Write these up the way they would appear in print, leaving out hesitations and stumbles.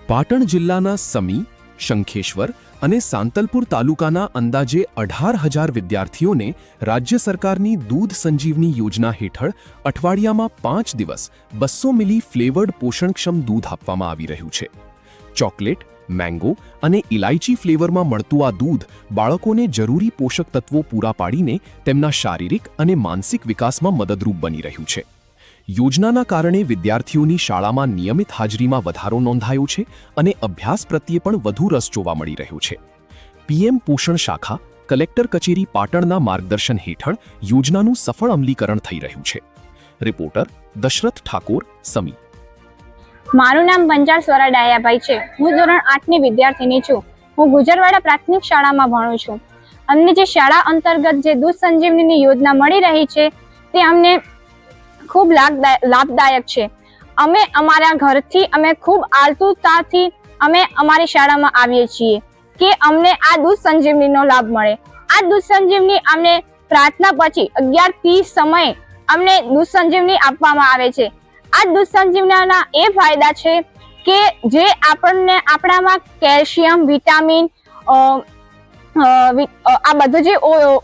પાટણ જિલ્લાના સમી, શંખેશ્વર અને સાંતલપુર તાલુકાના અંદાજે 18,000 વિદ્યાર્થીઓને રાજ્ય સરકારની દૂધ સંજીવની યોજના હેઠળ અઠવાડિયામાં 5 દિવસ 200 મિલી ફ્લેવર્ડ પોષણક્ષમ દૂધ આપવામાં આવી રહ્યું છે। ચોકલેટ, મેંગો અને ઇલાયચી ફ્લેવરમાં મળતું આ દૂધ બાળકોને જરૂરી પોષક તત્વો પૂરા પાડીને તેમના શારીરિક અને માનસિક વિકાસમાં મદદરૂપ બની રહ્યું છે। યોજનાના કારણે વિદ્યાર્થીઓની શાળામાં નિયમિત હાજરીમાં વધારો નોંધાયો છે અને અભ્યાસ પ્રત્યે પણ વધુ રસ જોવા મળી રહ્યો છે। પીએમ પોષણ શાખા, કલેક્ટર કચેરી પાટણના માર્ગદર્શન હેઠળ યોજનાનું સફળ અમલીકરણ થઈ રહ્યું છે। રિપોર્ટર દશરથ ઠાકોર, સમી। મારું નામ બંજાર સ્વરા ડાયાભાઈ છે। હું ધોરણ 8 ની વિદ્યાર્થીની છું। હું ગુજરવાડા પ્રાથમિક શાળામાં ભણું છું। અમને જે શાળા અંતર્ગત જે દૂધ સંજીવનીની યોજના મળી રહી છે તે અમને ખૂબ લાભદાયક છે। અમે અમારા ઘરથી અમે ખૂબ આતુરતાથી અમે અમારી શાળામાં આવીએ છીએ કે અમને આ દૂધ સંજીવનીનો લાભ મળે। આ દૂધ સંજીવની અમને પ્રાર્થના પછી 11:30 સમયે અમને દૂધ સંજીવની આપવામાં આવે છે। આ દૂધ સંજીવનીના એ ફાયદા છે કે જે આપણને આપણામાં કેલ્શિયમ, વિટામિન આ બધું જે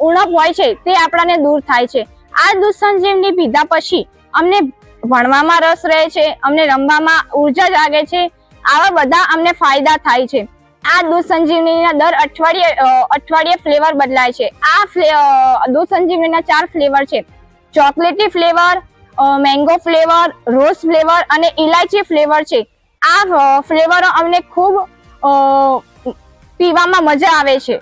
ઉણપ હોય છે તે આપણાને દૂર થાય છે। આ દૂધ સંજીવની પીધા પછી અમને ભણવામાં રસ રહે છે, અમને રમવામાં ઉર્જા જાગે છે। આવા બધા અમને ફાયદા થાય છે। આ દૂધ સંજીવનીના દર અઠવાડિયે ફ્લેવર બદલાય છે। આ દૂધ સંજીવનીના 4 ફ્લેવર છે: chocolatey flavour, mango flavour, rose flavour અને ઇલાયચી ફ્લેવર છે। આ ફ્લેવરો અમને ખૂબ પીવામાં મજા આવે છે।